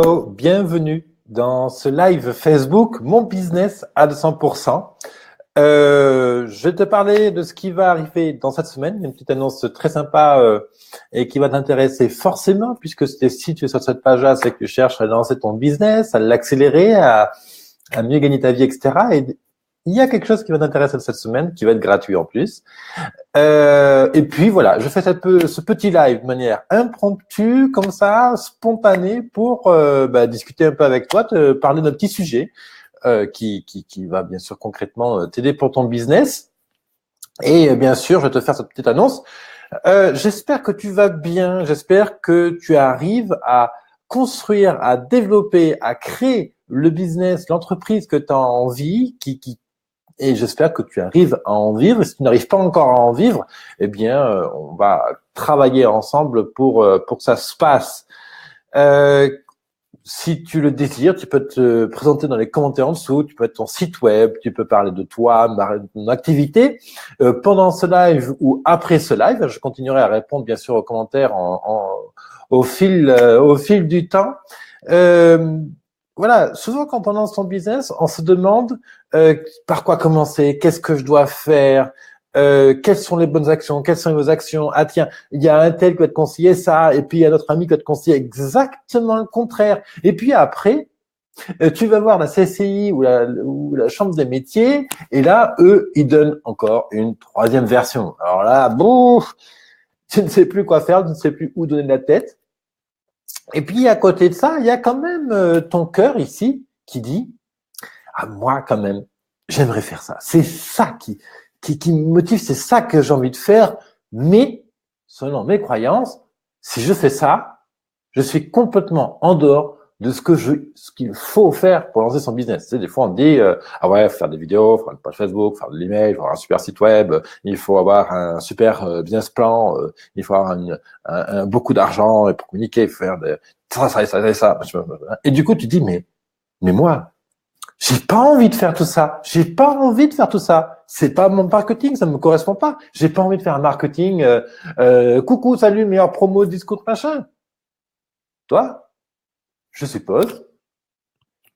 Bienvenue dans ce live Facebook, mon business à 200%. Je vais te parler de ce qui va arriver dans cette semaine, une petite annonce très sympa et qui va t'intéresser forcément, puisque si tu es sur cette page-là, c'est que tu cherches à lancer ton business, à l'accélérer, à mieux gagner ta vie, etc. Et il y a quelque chose qui va t'intéresser cette semaine, qui va être gratuit en plus. Et puis voilà, je fais ce petit live de manière impromptue, comme ça, spontanée, pour discuter un peu avec toi, te parler d'un petit sujet qui va bien sûr concrètement t'aider pour ton business. Et bien sûr, je vais te faire cette petite annonce. J'espère que tu vas bien, j'espère que tu arrives à construire, à développer, à créer le business, l'entreprise que tu as envie, et j'espère que tu arrives à en vivre. Et si tu n'arrives pas encore à en vivre, eh bien, on va travailler ensemble pour que ça se passe. Si tu le désires, tu peux te présenter dans les commentaires en dessous, tu peux être ton site web, tu peux parler de toi, de ton activité. Pendant ce live ou après ce live, je continuerai à répondre bien sûr aux commentaires au fil du temps. Voilà, souvent quand on lance son business, on se demande par quoi commencer, qu'est-ce que je dois faire, quelles sont les bonnes actions, quelles sont vos actions. Ah tiens, il y a un tel qui va te conseiller ça, et puis il y a notre ami qui va te conseiller exactement le contraire. Et puis après, tu vas voir la CCI ou la Chambre des métiers, et là, eux, ils donnent encore une troisième version. Alors là, bon, tu ne sais plus quoi faire, tu ne sais plus où donner de la tête. Et puis, à côté de ça, il y a quand même ton cœur ici qui dit « Ah, moi, quand même, j'aimerais faire ça. C'est ça qui me motive, c'est ça que j'ai envie de faire. Mais, selon mes croyances, si je fais ça, je suis complètement en dehors de ce qu'il faut faire pour lancer son business. » Tu sais, des fois, on dit ah ouais, faut faire des vidéos, faire une page Facebook, faire de l'email, avoir un super site web, il faut avoir un super business plan, il faut avoir beaucoup d'argent pour communiquer, faire ça. Et du coup, tu dis mais moi, j'ai pas envie de faire tout ça. J'ai pas envie de faire tout ça. C'est pas mon marketing, ça me correspond pas. J'ai pas envie de faire un marketing. Coucou, salut, meilleur promo, discount, machin. Toi, je suppose,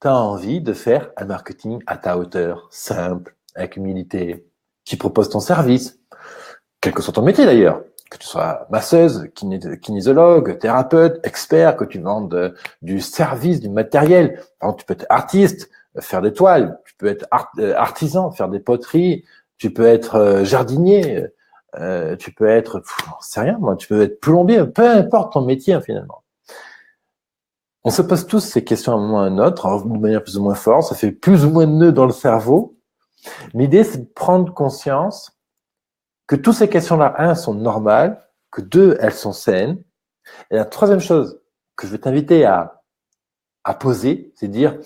tu as envie de faire un marketing à ta hauteur, simple, avec humilité, qui propose ton service, quel que soit ton métier d'ailleurs, que tu sois masseuse, kinésologue, thérapeute, expert, que tu vendes du service, du matériel. Par exemple, tu peux être artiste, faire des toiles, tu peux être artisan, faire des poteries, tu peux être jardinier, tu peux être, c'est rien, moi, tu peux être plombier, peu importe ton métier finalement. On se pose tous ces questions à un moment ou à un autre, de manière plus ou moins forte, ça fait plus ou moins de nœuds dans le cerveau. L'idée, c'est de prendre conscience que toutes ces questions-là, un, sont normales, que deux, elles sont saines. Et la troisième chose que je vais t'inviter à poser, c'est de dire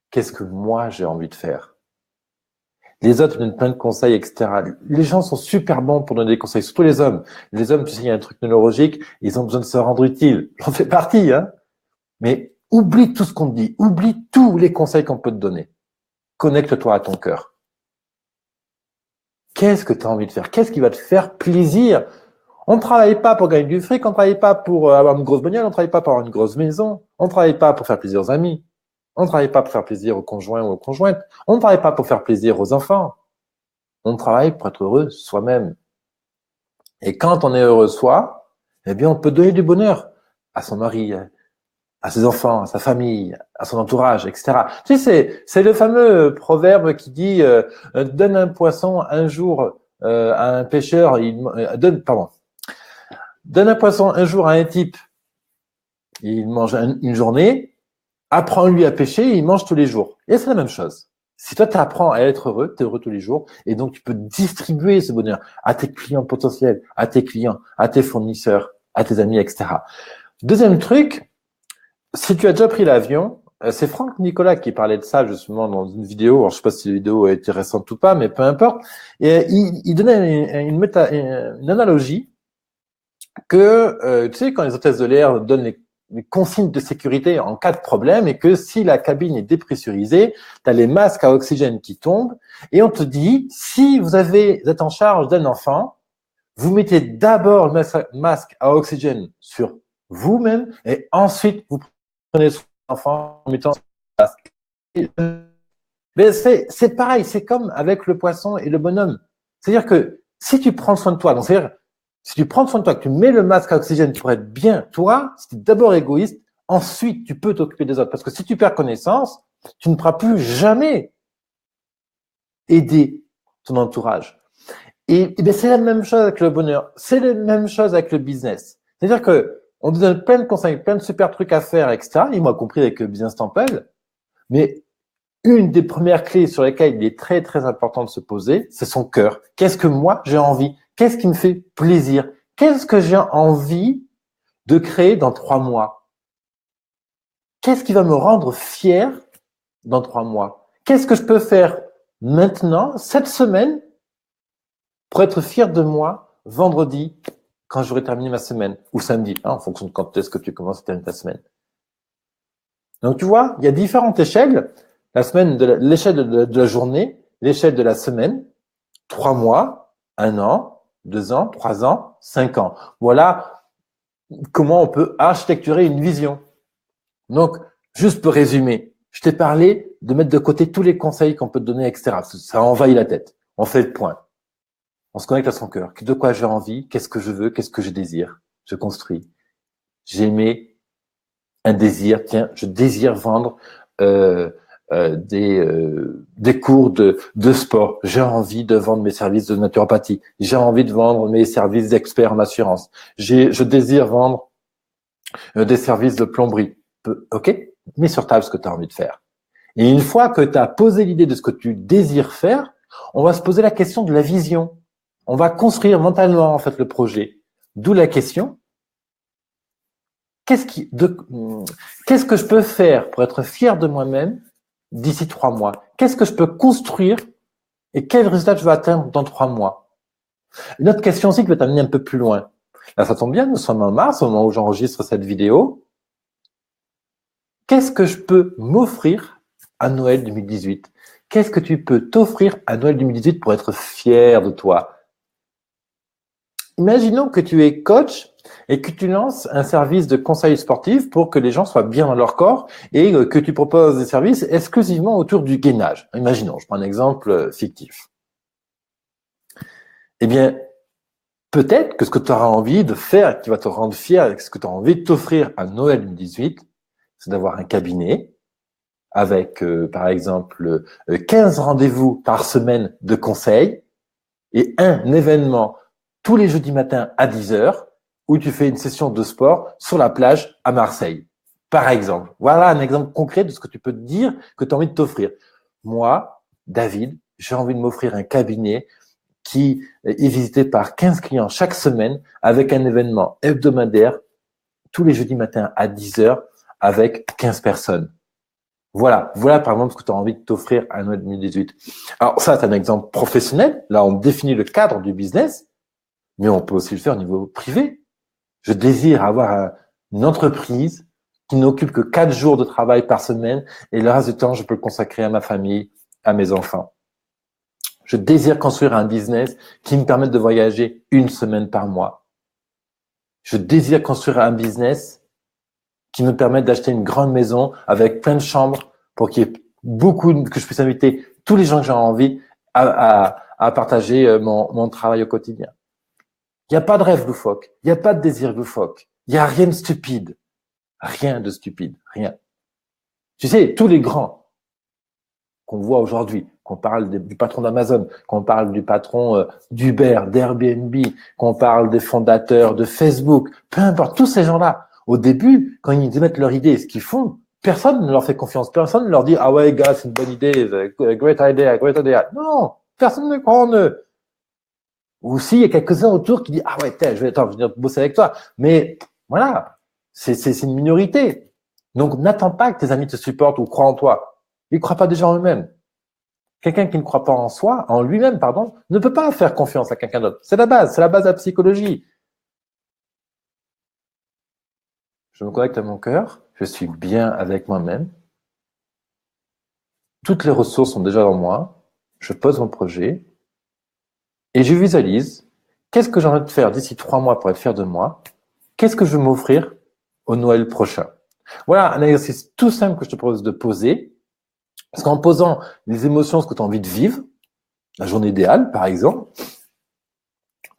qu'est-ce que moi j'ai envie de faire. Les autres donnent plein de conseils, etc. Les gens sont super bons pour donner des conseils, surtout les hommes. Les hommes, tu sais, il y a un truc neurologique, ils ont besoin de se rendre utile. J'en fais partie, hein. Mais oublie tout ce qu'on te dit, oublie tous les conseils qu'on peut te donner. Connecte-toi à ton cœur. Qu'est-ce que tu as envie de faire? Qu'est-ce qui va te faire plaisir? On ne travaille pas pour gagner du fric, on ne travaille pas pour avoir une grosse bagnole, on ne travaille pas pour avoir une grosse maison, on ne travaille pas pour faire plaisir aux amis, on ne travaille pas pour faire plaisir aux conjoints ou aux conjointes, on ne travaille pas pour faire plaisir aux enfants. On travaille pour être heureux soi-même. Et quand on est heureux soi, eh bien, on peut donner du bonheur à son mari, à ses enfants, à sa famille, à son entourage, etc. Tu sais, c'est le fameux proverbe qui dit donne un poisson un jour à un pêcheur, donne un poisson un jour à un type, il mange une journée, apprends-lui à pêcher, il mange tous les jours. Et c'est la même chose. Si toi, tu apprends à être heureux, tu es heureux tous les jours, et donc tu peux distribuer ce bonheur à tes clients potentiels, à tes clients, à tes fournisseurs, à tes amis, etc. Deuxième truc, si tu as déjà pris l'avion, c'est Franck Nicolas qui parlait de ça justement dans une vidéo. Alors, je sais pas si la vidéo est intéressante ou pas, mais peu importe. Et il donnait une analogie que, tu sais, quand les hôtesses de l'air donnent les consignes de sécurité en cas de problème et que si la cabine est dépressurisée, tu as les masques à oxygène qui tombent et on te dit, si vous êtes en charge d'un enfant, vous mettez d'abord le masque à oxygène sur vous-même, et ensuite, vous prenez soin de l'enfant en mettant en place. Mais c'est pareil, c'est comme avec le poisson et le bonhomme. C'est-à-dire que si tu prends soin de toi, donc c'est-à-dire, si tu prends soin de toi, que tu mets le masque à oxygène pour être bien, toi, si tu es d'abord égoïste, ensuite tu peux t'occuper des autres. Parce que si tu perds connaissance, tu ne pourras plus jamais aider ton entourage. Et bien, c'est la même chose avec le bonheur. C'est la même chose avec le business. C'est-à-dire que on te donne plein de conseils, plein de super trucs à faire, etc. Et moi, compris avec Business Temple. Mais une des premières clés sur lesquelles il est très, très important de se poser, c'est son cœur. Qu'est-ce que moi, j'ai envie? Qu'est-ce qui me fait plaisir? Qu'est-ce que j'ai envie de créer dans 3 mois? Qu'est-ce qui va me rendre fier dans 3 mois? Qu'est-ce que je peux faire maintenant, cette semaine, pour être fier de moi vendredi, quand j'aurai terminé ma semaine, ou samedi, en fonction de quand est-ce que tu commences à terminer ta semaine. Donc, tu vois, il y a différentes échelles. La semaine, l'échelle de la journée, l'échelle de la semaine, 3 mois, 1 an, 2 ans, 3 ans, 5 ans. Voilà comment on peut architecturer une vision. Donc, juste pour résumer, je t'ai parlé de mettre de côté tous les conseils qu'on peut te donner, etc. Ça envahit la tête. On fait le point. On se connecte à son cœur. De quoi j'ai envie? Qu'est-ce que je veux? Qu'est-ce que je désire? Je construis. J'ai aimé un désir. Tiens, je désire vendre des cours de sport. J'ai envie de vendre mes services de naturopathie. J'ai envie de vendre mes services d'expert en assurance. Je désire vendre des services de plomberie. OK? Mets sur table ce que tu as envie de faire. Et une fois que tu as posé l'idée de ce que tu désires faire, on va se poser la question de la vision. On va construire mentalement en fait le projet. D'où la question, qu'est-ce que je peux faire pour être fier de moi-même d'ici 3 mois? Qu'est-ce que je peux construire et quel résultat je vais atteindre dans 3 mois? Une autre question aussi qui va t'amener un peu plus loin. Là, ça tombe bien, nous sommes en mars, au moment où j'enregistre cette vidéo. Qu'est-ce que je peux m'offrir à Noël 2018? Qu'est-ce que tu peux t'offrir à Noël 2018 pour être fier de toi? Imaginons que tu es coach et que tu lances un service de conseil sportif pour que les gens soient bien dans leur corps et que tu proposes des services exclusivement autour du gainage. Imaginons, je prends un exemple fictif. Eh bien, peut-être que ce que tu auras envie de faire, qui va te rendre fier, ce que tu as envie de t'offrir à Noël 2018, c'est d'avoir un cabinet avec, par exemple, 15 rendez-vous par semaine de conseil et un événement tous les jeudis matins à 10h où tu fais une session de sport sur la plage à Marseille, par exemple. Voilà un exemple concret de ce que tu peux te dire que tu as envie de t'offrir. Moi, David, j'ai envie de m'offrir un cabinet qui est visité par 15 clients chaque semaine avec un événement hebdomadaire tous les jeudis matins à 10h avec 15 personnes. Voilà par exemple ce que tu as envie de t'offrir à Noël 2018. Alors ça, c'est un exemple professionnel. Là, on définit le cadre du business, mais on peut aussi le faire au niveau privé. Je désire avoir une entreprise qui n'occupe que 4 jours de travail par semaine et le reste du temps, je peux le consacrer à ma famille, à mes enfants. Je désire construire un business qui me permette de voyager 1 semaine par mois. Je désire construire un business qui me permette d'acheter une grande maison avec plein de chambres pour qu'il y ait que je puisse inviter tous les gens que j'ai envie à partager mon travail au quotidien. Il n'y a pas de rêve loufoque, il n'y a pas de désir loufoque, il n'y a rien de stupide. Rien de stupide, rien. Tu sais, tous les grands qu'on voit aujourd'hui, qu'on parle du patron d'Amazon, qu'on parle du patron d'Uber, d'Airbnb, qu'on parle des fondateurs de Facebook, peu importe, tous ces gens-là, au début, quand ils émettent leur idée, ce qu'ils font, personne ne leur fait confiance, personne ne leur dit « Ah ouais, gars, c'est une bonne idée, great idea, great idea ». Non, personne ne croit en eux. Ou si, il y a quelques-uns autour qui disent « Ah ouais, je vais venir bosser avec toi ». Mais voilà, c'est une minorité. Donc, n'attends pas que tes amis te supportent ou croient en toi. Ils ne croient pas déjà en eux-mêmes. Quelqu'un qui ne croit pas en soi, en lui-même, pardon, ne peut pas faire confiance à quelqu'un d'autre. C'est la base de la psychologie. Je me connecte à mon cœur, je suis bien avec moi-même. Toutes les ressources sont déjà dans moi. Je pose mon projet et je visualise qu'est-ce que j'ai envie de faire d'ici 3 mois pour être fier de moi. Qu'est-ce que je veux m'offrir au Noël prochain. Voilà un exercice tout simple que je te propose de poser. Parce qu'en posant les émotions, ce que tu as envie de vivre, la journée idéale, par exemple,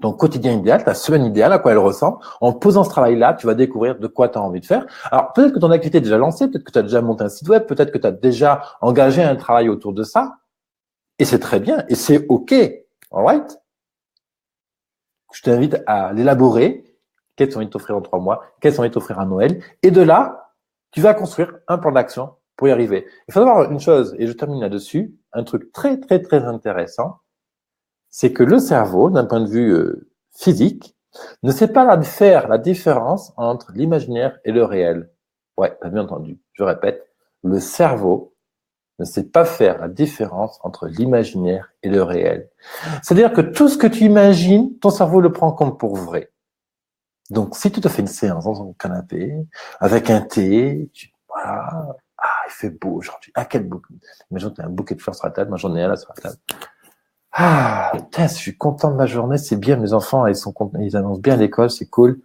ton quotidien idéal, ta semaine idéale, à quoi elle ressemble, en posant ce travail-là, tu vas découvrir de quoi tu as envie de faire. Alors, peut-être que ton activité est déjà lancée, peut-être que tu as déjà monté un site web, peut-être que tu as déjà engagé un travail autour de ça, et c'est très bien, et c'est OK. All right? Je t'invite à l'élaborer. Quels sont envie de t'offrir en 3 mois? Quels sont envie de t'offrir à Noël? Et de là, tu vas construire un plan d'action pour y arriver. Il faut savoir une chose, et je termine là-dessus, un truc très, très, très intéressant, c'est que le cerveau, d'un point de vue physique, ne sait pas faire la différence entre l'imaginaire et le réel. Ouais, t'as bien entendu. Je répète, le cerveau ne sait pas faire la différence entre l'imaginaire et le réel. C'est-à-dire que tout ce que tu imagines, ton cerveau le prend comme pour vrai. Donc, si tu te fais une séance dans ton canapé, avec un thé, voilà, il fait beau aujourd'hui. Ah, quel beau. Imagine que tu as un bouquet de fleurs sur la table, moi j'en ai un là sur la table. Putain, je suis content de ma journée, c'est bien, mes enfants, ils sont contents, ils annoncent bien à l'école, c'est cool.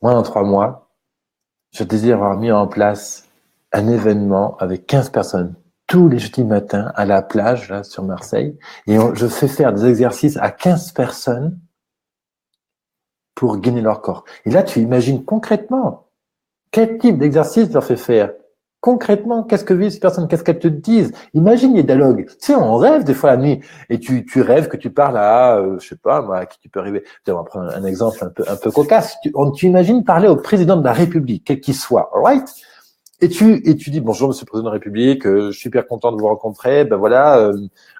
Moi, dans 3 mois, je désire avoir mis en place un événement avec 15 personnes tous les jeudis matins à la plage, là, sur Marseille. Et je fais faire des exercices à 15 personnes pour gainer leur corps. Et là, tu imagines concrètement quel type d'exercice tu leur fais faire. Concrètement, qu'est-ce que vivent ces personnes? Qu'est-ce qu'elles te disent? Imagine les dialogues. Tu sais, on rêve des fois la nuit. Et tu rêves que tu parles à, je sais pas, moi, à qui tu peux arriver. On va prendre un exemple un peu cocasse. Tu imagines parler au président de la République, quel qu'il soit. All right? Et tu dis, bonjour, monsieur le président de la République, je suis super content de vous rencontrer. Ben voilà,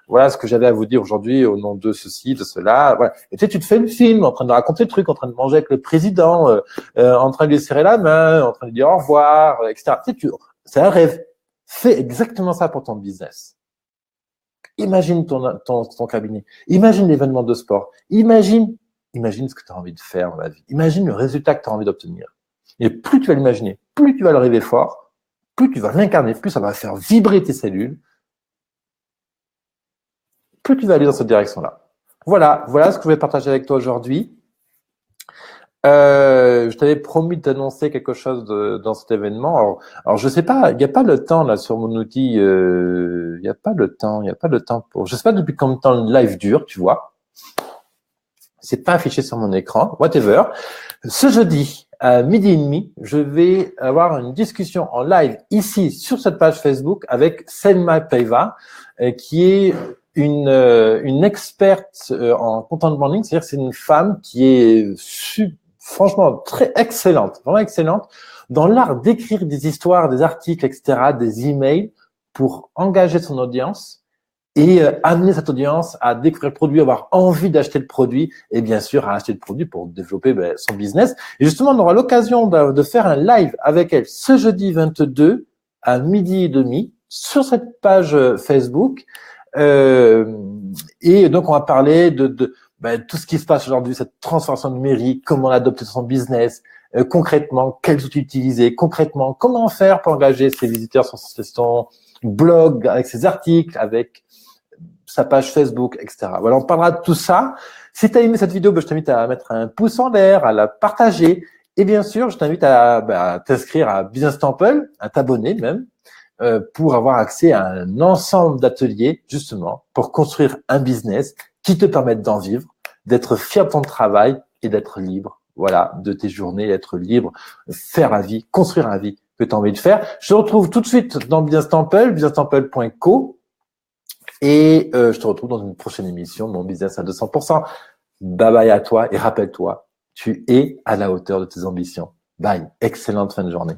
voilà ce que j'avais à vous dire aujourd'hui au nom de ceci, de cela. Voilà. Et tu sais, tu te fais le film, en train de raconter le truc, en train de manger avec le président, en train de lui serrer la main, en train de lui dire au revoir, etc. Tu sais, c'est un rêve. Fais exactement ça pour ton business. Imagine ton cabinet. Imagine l'événement de sport. Imagine ce que tu as envie de faire dans la vie. Imagine le résultat que tu as envie d'obtenir. Et plus tu vas l'imaginer, plus tu vas le rêver fort, plus tu vas l'incarner, plus ça va faire vibrer tes cellules, plus tu vas aller dans cette direction-là. Voilà ce que je voulais partager avec toi aujourd'hui. Je t'avais promis de t'annoncer quelque chose dans cet événement. Alors je sais pas, il n'y a pas le temps là sur mon outil. Il n'y a pas le temps pour. Je sais pas depuis combien de temps le live dure, tu vois. C'est pas affiché sur mon écran. Whatever. Ce jeudi à 12h30, je vais avoir une discussion en live ici sur cette page Facebook avec Selma Peiva, qui est une experte en content branding. C'est-à-dire que c'est une femme qui est franchement très excellente, vraiment excellente dans l'art d'écrire des histoires, des articles, etc., des emails pour engager son audience et amener cette audience à découvrir le produit, avoir envie d'acheter le produit et bien sûr à acheter le produit pour développer son business. Et justement, on aura l'occasion de faire un live avec elle ce jeudi 22 à 12h30 sur cette page Facebook. Et donc, on va parler de tout ce qui se passe aujourd'hui, cette transformation numérique, comment l'adopter dans son business, concrètement, quels outils utiliser, concrètement, comment faire pour engager ses visiteurs sur son blog, avec ses articles, avec sa page Facebook, etc. Voilà, on parlera de tout ça. Si tu as aimé cette vidéo, je t'invite à mettre un pouce en l'air, à la partager. Et bien sûr, je t'invite à t'inscrire à Business Temple, à t'abonner même, pour avoir accès à un ensemble d'ateliers, justement, pour construire un business qui te permette d'en vivre, d'être fier de ton travail et d'être libre, voilà, de tes journées, d'être libre, faire la vie, construire la vie que tu as envie de faire. Je te retrouve tout de suite dans Business Temple, businesstemple.co. Et je te retrouve dans une prochaine émission, Mon Business à 200%. Bye bye à toi et rappelle-toi, tu es à la hauteur de tes ambitions. Bye. Excellente fin de journée.